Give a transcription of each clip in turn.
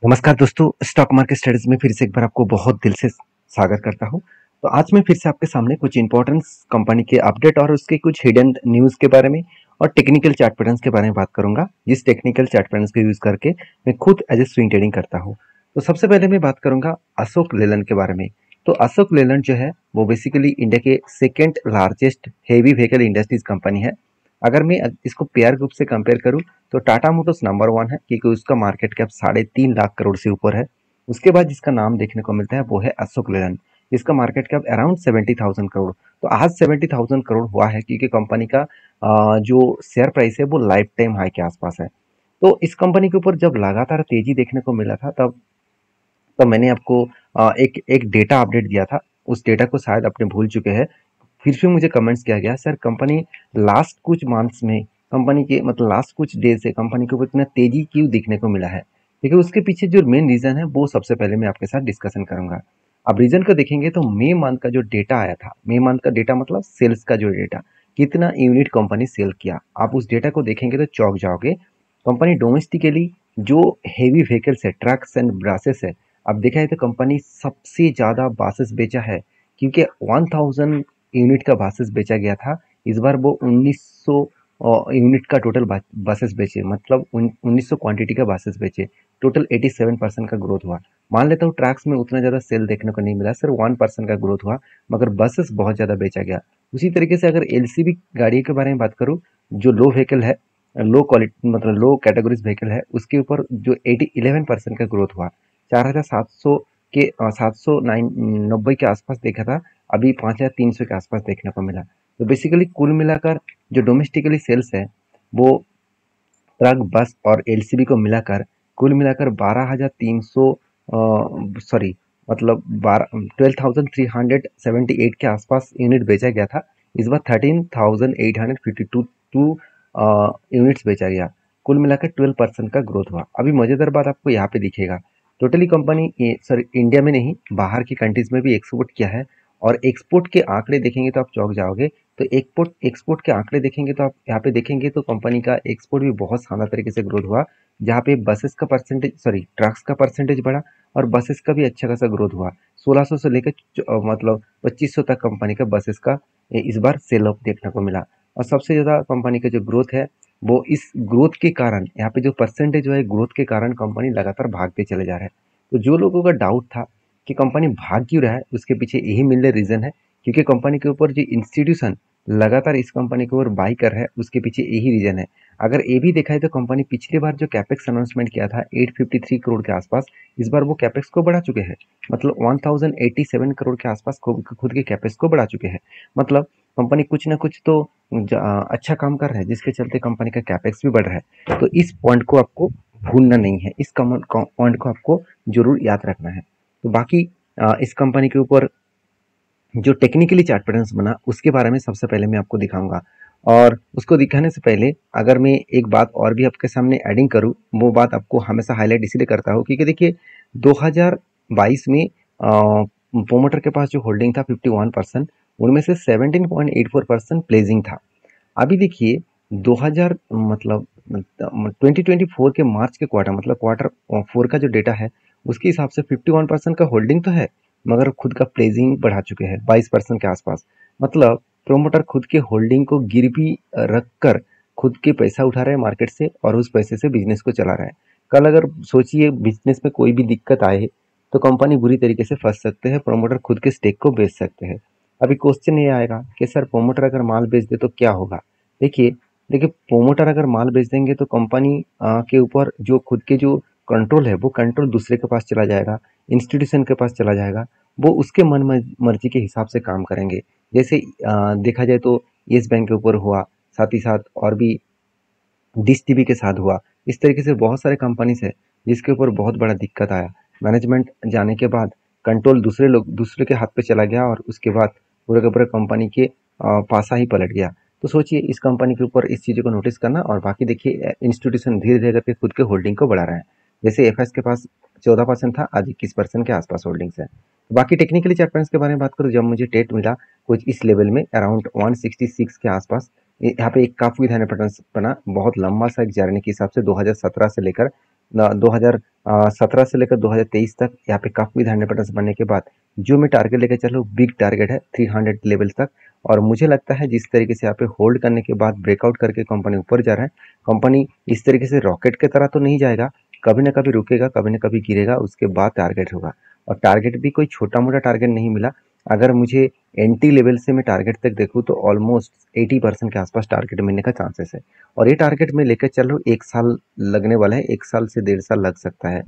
नमस्कार दोस्तों, stock market studies में फिर से एक बार आपको बहुत दिल से स्वागत करता हूं। तो आज मैं फिर से आपके सामने कुछ इंपॉर्टेंट कंपनी के अपडेट और उसके कुछ हिडन न्यूज़ के बारे में और टेक्निकल चार्ट पैटर्न्स के बारे में बात करूंगा, जिस टेक्निकल चार्ट पैटर्न्स को यूज करके मैं खुद एज ए स्विंग ट्रेडिंग करता हूं। तो सबसे पहले मैं बात करूंगा अशोक लेलैंड के बारे में। तो अशोक लेलैंड जो है वो बेसिकली इंडिया के second largest heavy vehicle industries company है। अगर मैं इसको पेयर ग्रुप से कंपेयर करूं तो टाटा मोटर्स नंबर वन है, क्योंकि उसका मार्केट कैप 3.5 लाख करोड़ से ऊपर है। उसके बाद जिसका नाम देखने को मिलता है वो है अशोक लेलैंड, जिसका मार्केट कैप अराउंड 70,000 करोड़। तो आज 70,000 करोड़ हुआ है क्योंकि कंपनी का जो शेयर प्राइस है वो लाइफ टाइम हाई के आसपास है। तो इस कंपनी के ऊपर जब लगातार तेजी देखने को मिला था तब मैंने आपको एक एक डेटा अपडेट दिया था। उस डेटा को शायद अपने भूल चुके हैं। फिर से मुझे कमेंट्स किया गया, सर कंपनी लास्ट कुछ मंथ्स में कंपनी के मतलब लास्ट कुछ डेज से कंपनी के ऊपर इतना तेजी क्यों देखने को मिला है। देखिए उसके पीछे जो मेन रीजन है वो सबसे पहले मैं आपके साथ डिस्कशन करूंगा। अब रीजन को देखेंगे तो मई मंथ का जो डेटा आया था, मई मंथ का डेटा मतलब सेल्स का जो डेटा, कितना यूनिट कंपनी सेल किया, आप उस डेटा को देखेंगे तो चौंक जाओगे। कंपनी डोमेस्टिकली जो हेवी व्हीकल्स है, ट्रक्स एंड बसेस है, अब देखा जाए तो कंपनी सबसे ज्यादा बसेस बेचा है, क्योंकि 1000 यूनिट का बसेस बेचा गया था। इस बार वो 1900 यूनिट का टोटल बसेस बेचे, मतलब 1900 क्वांटिटी का बसेस बेचे। टोटल 87% का ग्रोथ हुआ। मान लेता हूँ ट्रक्स में उतना ज़्यादा सेल देखने को नहीं मिला, सिर्फ 1% का ग्रोथ हुआ, मगर बसेस बहुत ज़्यादा बेचा गया। उसी तरीके से अगर एलसीवी गाड़ी के बारे में बात करूँ, जो लो व्हीकल है, लो क्वालिटी मतलब लो कैटेगरीज व्हीकल है, उसके ऊपर जो 11% का ग्रोथ हुआ। 4700 के 790 के आसपास देखा था, अभी 5300 के आसपास देखने को मिला। तो बेसिकली कुल मिलाकर जो डोमेस्टिकली सेल्स है वो ट्रक, बस और एलसीवी को मिलाकर कुल मिलाकर 12,300 सॉरी मतलब 12,378 के आसपास यूनिट बेचा गया था। इस बार 13,852 यूनिट्स बेचा गया। कुल मिलाकर 12% का ग्रोथ हुआ। अभी मजेदार बात आपको यहाँ पे दिखेगा, टोटली कंपनी सॉरी इंडिया में नहीं, बाहर की कंट्रीज में भी एक्सपोर्ट किया है। और एक्सपोर्ट के आंकड़े देखेंगे तो आप चौंक जाओगे। तो एक्सपोर्ट एक्सपोर्ट के आंकड़े देखेंगे तो आप यहाँ पे देखेंगे तो कंपनी का एक्सपोर्ट भी बहुत शानदार तरीके से ग्रोथ हुआ, जहाँ पे बसेस का परसेंटेज सॉरी ट्रक्स का परसेंटेज बढ़ा और बसेस का भी अच्छा खासा ग्रोथ हुआ। 1600 से लेकर मतलब 2500 तक कंपनी का बसेस का इस बार सेल ऑफ देखने को मिला। और सबसे ज़्यादा कंपनी का जो ग्रोथ है वो इस ग्रोथ के कारण, यहाँ पे जो परसेंटेज जो है ग्रोथ के कारण कंपनी लगातार भागते चले जा रहे हैं। तो जो लोगों का डाउट था कि कंपनी भाग क्यों रहा है, उसके पीछे यही मेन रीजन है, क्योंकि कंपनी के ऊपर जो इंस्टीट्यूशन लगातार इस कंपनी के ऊपर बाई कर रहा है, उसके पीछे यही रीजन है। अगर ये भी देखा है तो कंपनी पिछली बार जो कैपेक्स अनाउंसमेंट किया था 853 करोड़ के आसपास, इस बार वो कैपेक्स को बढ़ा चुके हैं, मतलब 1087 करोड़ के आसपास खुद के कैपेक्स को बढ़ा चुके हैं। मतलब कंपनी कुछ ना कुछ तो अच्छा काम कर रहा है, जिसके चलते कंपनी का कैपेक्स भी बढ़ रहा है। तो इस पॉइंट को आपको भूलना नहीं है, इस पॉइंट को आपको जरूर याद रखना है। तो बाकी इस कंपनी के ऊपर जो टेक्निकली चार्ट पैटर्न्स बना उसके बारे में सबसे पहले मैं आपको दिखाऊंगा। और उसको दिखाने से पहले अगर मैं एक बात और भी आपके सामने एडिंग करूं, वो बात आपको हमेशा हाईलाइट इसलिए करता हूं क्योंकि देखिए 2022 में प्रोमोटर के पास जो होल्डिंग था 51%, उनमें से 17.84% प्लेजिंग था। अभी देखिए 2000 मतलब 2024 के मार्च के क्वार्टर मतलब क्वार्टर 4 का जो डेटा है, उसके हिसाब से 51% का होल्डिंग तो है, मगर खुद का प्लेजिंग बढ़ा चुके हैं 22% के आसपास। मतलब प्रोमोटर खुद के होल्डिंग को गिरवी रख कर खुद के पैसा उठा रहे हैं मार्केट से और उस पैसे से बिजनेस को चला रहा है। कल अगर सोचिए बिजनेस में कोई भी दिक्कत आए तो कंपनी बुरी तरीके से फंस सकते हैं, प्रोमोटर खुद के स्टेक को बेच सकते हैं। अभी क्वेश्चन ये आएगा कि सर प्रोमोटर अगर माल बेच दे तो क्या होगा। देखिए देखिए प्रोमोटर अगर माल बेच देंगे तो कंपनी के ऊपर जो खुद के जो कंट्रोल है वो कंट्रोल दूसरे के पास चला जाएगा, इंस्टीट्यूशन के पास चला जाएगा। वो उसके मन मर्जी के हिसाब से काम करेंगे। जैसे देखा जाए तो येस बैंक के ऊपर हुआ, साथ ही साथ और भी डिश टीवी के साथ हुआ। इस तरीके से बहुत सारे कंपनीज है जिसके ऊपर बहुत बड़ा दिक्कत आया। मैनेजमेंट जाने के बाद कंट्रोल दूसरे के हाथ पे चला गया और उसके बाद पूरे का पूरा कंपनी के पासा ही पलट गया। तो सोचिए इस कंपनी के ऊपर इस चीज़ों को नोटिस करना। और बाकी देखिए इंस्टीट्यूशन धीरे धीरे करके खुद के होल्डिंग को बढ़ा रहे हैं। जैसे एफएस के पास 14% था, आज 21% के आसपास होल्डिंग्स है। बाकी टेक्निकली चार्ट पैटर्न्स के बारे में बात करूँ, जब मुझे टेट मिला कुछ इस लेवल में अराउंड 166 के आसपास, यहाँ पे एक काफी विधान पैटर्न बना, बहुत लंबा सा एक जर्नी के हिसाब से 2017 से लेकर 2017 से लेकर 2023 तक यहाँ पे काफ़ी धारणे पैटर्न्स बनने के बाद जो मैं टारगेट लेकर चल रहा हूँ, बिग टारगेट है 300 लेवल तक। और मुझे लगता है जिस तरीके से यहाँ पे होल्ड करने के बाद ब्रेकआउट करके कंपनी ऊपर जा रहा है, कंपनी इस तरीके से रॉकेट की तरह तो नहीं जाएगा, कभी ना कभी रुकेगा, कभी ना कभी गिरेगा, उसके बाद टारगेट होगा। और टारगेट भी कोई छोटा मोटा टारगेट नहीं मिला। अगर मुझे एंटी लेवल से मैं टारगेट तक देखूँ तो ऑलमोस्ट 80% के आसपास टारगेट मिलने का चांसेस है। और ये टारगेट मैं लेकर चल रहा हूँ, 1 साल लगने वाला है, 1 साल से 1.5 साल लग सकता है।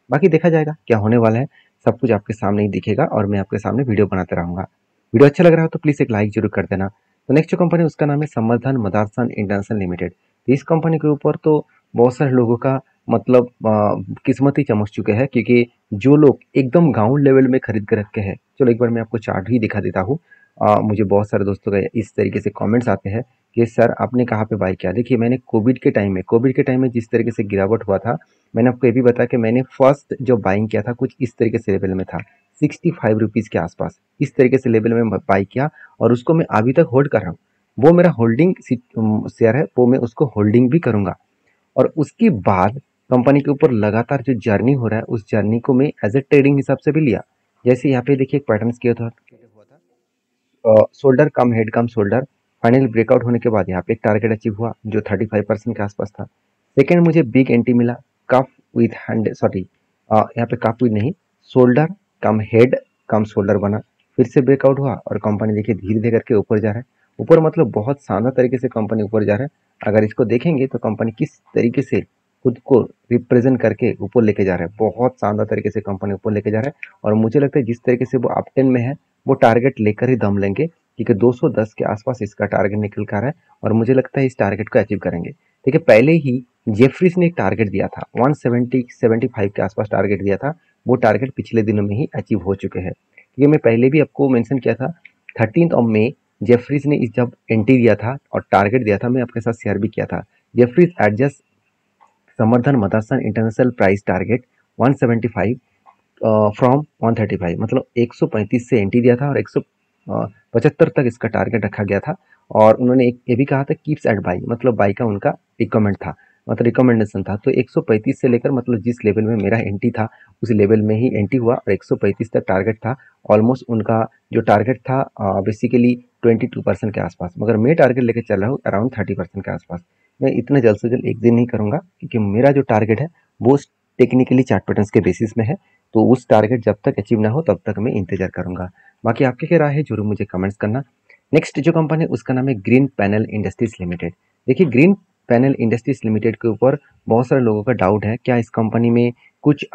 बाकी देखा जाएगा क्या होने वाला है, सब कुछ आपके सामने ही दिखेगा और मैं आपके सामने वीडियो बनाते रहूंगा। वीडियो अच्छा लग रहा हो तो प्लीज़ एक लाइक जरूर कर देना। तो नेक्स्ट जो कंपनी उसका नाम है समर्थन मदरसन इंटरनेशनल लिमिटेड। तो इस कंपनी के ऊपर तो बहुत सारे लोगों का मतलब किस्मत ही चमक चुके हैं, क्योंकि जो लोग एकदम गांव लेवल में खरीद के रखे हैं, चलो एक बार मैं आपको चार्ट ही दिखा देता हूँ। मुझे बहुत सारे दोस्तों का इस तरीके से कमेंट्स आते हैं कि सर आपने कहाँ पे बाई किया। देखिए मैंने कोविड के टाइम में जिस तरीके से गिरावट हुआ था, मैंने आपको ये भी बताया कि मैंने फर्स्ट जो बाइंग किया था कुछ इस तरीके से लेवल में था, 65 रुपीज़ के आसपास इस तरीके से लेवल में बाई किया और उसको मैं अभी तक होल्ड कर रहा हूँ। वो मेरा होल्डिंग शेयर है, वो मैं उसको होल्डिंग भी करूंगा। और उसके बाद कंपनी के ऊपर लगातार जो जर्नी हो रहा है, उस जर्नी को मैं एज ए ट्रेडिंग हिसाब से भी लिया। जैसे यहाँ पे देखिए एक पैटर्न किया था, शोल्डर कम हेड कम शोल्डर, फाइनल ब्रेकआउट होने के बाद यहाँ पे एक टारगेट अचीव हुआ जो 35% के आसपास था। सेकेंड मुझे बिग एंटी मिला, कफ विथ हैंड, सॉरी यहाँ पे कफ विथ नहीं, शोल्डर कम हेड कम शोल्डर बना, फिर से ब्रेकआउट हुआ और कंपनी देखिए धीरे धीरे करके ऊपर जा रहा है। ऊपर मतलब बहुत शानदार तरीके से कंपनी ऊपर जा रहा है। अगर इसको देखेंगे तो कंपनी किस तरीके से खुद को रिप्रेजेंट करके ऊपर लेके जा रहा है, बहुत शानदार तरीके से कंपनी ऊपर लेके जा रहा है। और मुझे लगता है जिस तरीके से वो अप 10 में है, वो टारगेट लेकर ही दम लेंगे, क्योंकि 210 के आसपास इसका टारगेट निकल कर रहा है और मुझे लगता है इस टारगेट को अचीव करेंगे। देखिए पहले ही जेफरीज ने एक टारगेट दिया था 175 के आसपास टारगेट दिया था, वो टारगेट पिछले दिनों में ही अचीव हो चुके हैं। क्योंकि मैं पहले भी आपको मेंशन किया था 13 जेफरीज ने इस जब एंट्री दिया था और टारगेट दिया था, मैं आपके साथ शेयर भी किया था। जेफरीज एडजस्ट समर्थन Motherson international price target 175 from 135, मतलब 135 से एंट्री दिया था और 175 तक इसका टारगेट रखा गया था। और उन्होंने एक ये भी कहा था कीप्स एट बाई, मतलब बाई का उनका रिकमेंड था, मतलब रिकमेंडेशन था। तो 135 से लेकर मतलब जिस लेवल में मेरा एंट्री था उस लेवल में ही एंट्री हुआ और 135 तक टारगेट था। ऑलमोस्ट उनका जो टारगेट था बेसिकली 22% के आसपास, मगर मैं टारगेट लेकर चल रहा हूँ अराउंड 30% के आसपास। मैं इतना जल्द से जल्द एक दिन नहीं करूँगा, क्योंकि मेरा जो टारगेट है वो टेक्निकली चार्ट पैटर्न्स के बेसिस में है। तो उस टारगेट जब तक अचीव ना हो तब तक मैं इंतजार करूंगा। बाकी आपकी क्या राय है जरूर मुझे कमेंट्स करना। नेक्स्ट जो कंपनी है उसका नाम है ग्रीन पैनल इंडस्ट्रीज लिमिटेड। देखिए ग्रीन पैनल इंडस्ट्रीज लिमिटेड के ऊपर बहुत सारे लोगों का डाउट है, क्या इस कंपनी में कुछ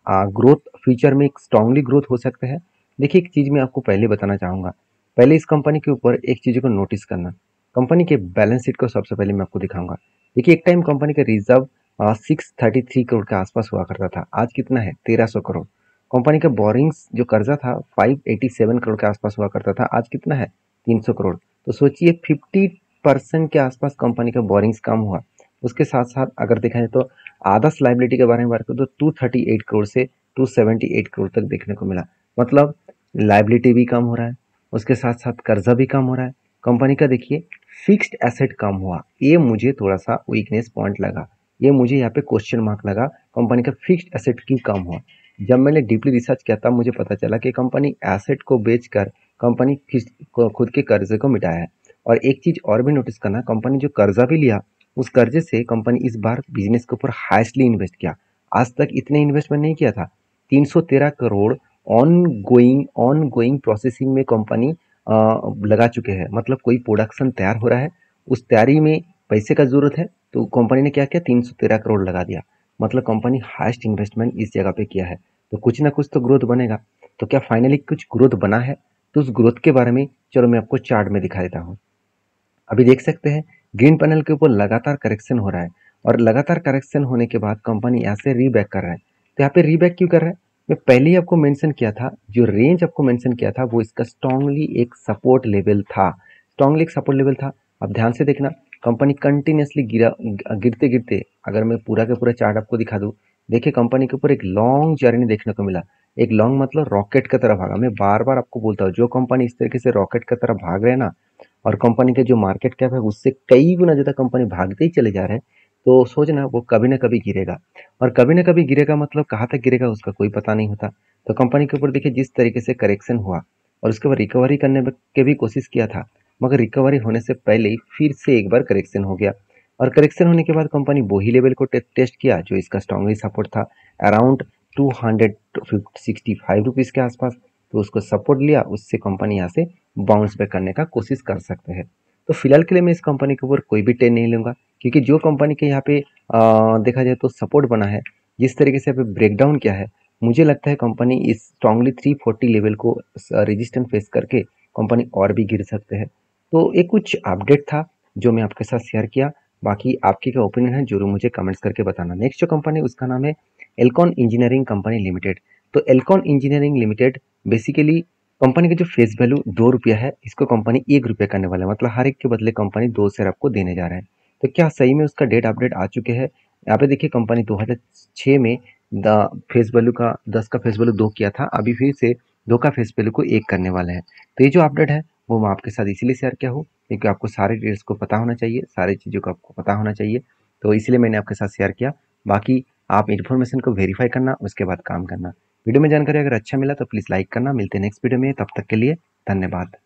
ग्रोथ फ्यूचर में स्ट्रांगली ग्रोथ हो सकता है। देखिए एक चीज मैं आपको पहले बताना चाहूंगा, पहले इस कंपनी के ऊपर एक चीज को नोटिस करना, कंपनी के बैलेंस शीट को सबसे पहले मैं आपको दिखाऊंगा। देखिए एक टाइम कंपनी का रिजर्व 633 करोड़ के आसपास हुआ करता था, आज कितना है 1300 करोड़। कंपनी का बोरिंग्स जो कर्जा था 587 करोड़ के आसपास हुआ करता था, आज कितना है 300 करोड़। तो सोचिए 50% के आसपास कंपनी का बोरिंग्स कम हुआ। उसके साथ साथ अगर देखा जाए तो आदर्स लाइबिलिटी के बारे में बात करें तो 238 करोड़ से 278 करोड़ तक देखने को मिला, मतलब लाइबिलिटी भी कम हो रहा है, उसके साथ साथ कर्जा भी कम हो रहा है। कंपनी का देखिए फिक्स्ड एसेट कम हुआ, ये मुझे थोड़ा सा वीकनेस पॉइंट लगा, ये मुझे यहाँ पे क्वेश्चन मार्क लगा, कंपनी का फिक्स्ड एसेट क्यों कम हुआ। जब मैंने डीपली रिसर्च किया तब मुझे पता चला कि कंपनी एसेट को बेचकर कंपनी खुद के कर्जे को मिटाया है। और एक चीज और भी नोटिस करना, कंपनी जो कर्जा भी लिया उस कर्जे से कंपनी इस बार बिजनेस के ऊपर हाईएस्टली इन्वेस्ट किया, आज तक इतने इन्वेस्टमेंट नहीं किया था। 313 करोड़ ऑन गोइंग प्रोसेसिंग में कंपनी लगा चुके हैं, मतलब कोई प्रोडक्शन तैयार हो रहा है, उस तैयारी में पैसे का जरूरत है, तो कंपनी ने क्या किया 313 करोड़ लगा दिया, मतलब कंपनी हाईएस्ट इन्वेस्टमेंट इस जगह पे किया है। तो कुछ ना कुछ तो ग्रोथ बनेगा। तो क्या फाइनली कुछ ग्रोथ बना है, तो उस ग्रोथ के बारे में चलो मैं आपको चार्ट में दिखा देता हूँ। अभी देख सकते हैं ग्रीन पैनल के ऊपर लगातार करेक्शन हो रहा है और लगातार करेक्शन होने के बाद कंपनी यहाँ से रीबैक कर रहा है। तो यहाँ पे रीबैक क्यों कर रहा है, मैं पहले ही आपको मेंशन किया था, जो रेंज आपको मेंशन किया था वो इसका स्ट्रांगली एक सपोर्ट लेवल था, स्ट्रांगली एक सपोर्ट लेवल था। अब ध्यान से देखना, कंपनी कंटिन्यूसली गिरते गिरते, अगर मैं पूरा का पूरा चार्ट आपको दिखा दूं, देखिए कंपनी के ऊपर एक लॉन्ग जर्नी देखने को मिला। एक लॉन्ग मतलब रॉकेट की तरह भागा। मैं बार बार आपको बोलता हूँ जो कंपनी इस तरीके से रॉकेट की तरह भाग रहे हैं ना, और कंपनी के जो मार्केट कैप है उससे कई गुना ज्यादा कंपनी भागते ही चले जा रहे हैं, तो सोचना वो कभी ना कभी गिरेगा। और कभी ना कभी गिरेगा मतलब कहाँ तक गिरेगा उसका कोई पता नहीं होता। तो कंपनी के ऊपर देखिए जिस तरीके से करेक्शन हुआ और उसके बाद रिकवरी करने की भी कोशिश किया था, मगर रिकवरी होने से पहले ही फिर से एक बार करेक्शन हो गया। और करेक्शन होने के बाद कंपनी वही लेवल को टेस्ट किया जो इसका स्ट्रांगली सपोर्ट था, अराउंड 265 रुपीज़ के आसपास। तो उसको सपोर्ट लिया, उससे कंपनी यहाँ से बाउंस बैक करने का कोशिश कर सकते हैं। तो फिलहाल के लिए मैं इस कंपनी के ऊपर कोई भी ट्रेड नहीं लूँगा, क्योंकि जो कंपनी के यहाँ पे देखा जाए तो सपोर्ट बना है, जिस तरीके से यहाँ पे ब्रेकडाउन किया है, मुझे लगता है कंपनी इस स्ट्रांगली 340 लेवल को रेजिस्टेंस फेस करके कंपनी और भी गिर सकते हैं। तो ये कुछ अपडेट था जो मैं आपके साथ शेयर किया। बाकी आपकी क्या ओपिनियन है जरूर मुझे कमेंट्स करके बताना। नेक्स्ट जो कंपनी है उसका नाम है एल्कॉन इंजीनियरिंग कंपनी लिमिटेड। तो Elcon engineering limited basically company का जो फेस वैल्यू 2 रुपया है, इसको कंपनी 1 रुपया करने वाला है, मतलब हर एक के बदले कंपनी 2 शेयर आपको देने जा रहा है। तो क्या सही में उसका डेट अपडेट आ चुके हैं? यहाँ पे देखिए कंपनी 2006 में द फेस वैल्यू का 10 का फेस वैल्यू 2 किया था, अभी फिर से 2 का फेस वैल्यू को 1 करने वाले हैं। तो ये जो अपडेट है वो मैं आपके साथ इसीलिए शेयर किया हूँ क्योंकि आपको सारे डिटेल्स को पता होना चाहिए, सारी चीज़ों का आपको पता होना चाहिए, तो इसलिए मैंने आपके साथ शेयर किया। बाकी आप इन्फॉर्मेशन को वेरीफाई करना, उसके बाद काम करना। वीडियो में जानकारी अगर अच्छा मिला तो प्लीज़ लाइक करना। मिलते हैं नेक्स्ट वीडियो में, तब तक के लिए धन्यवाद।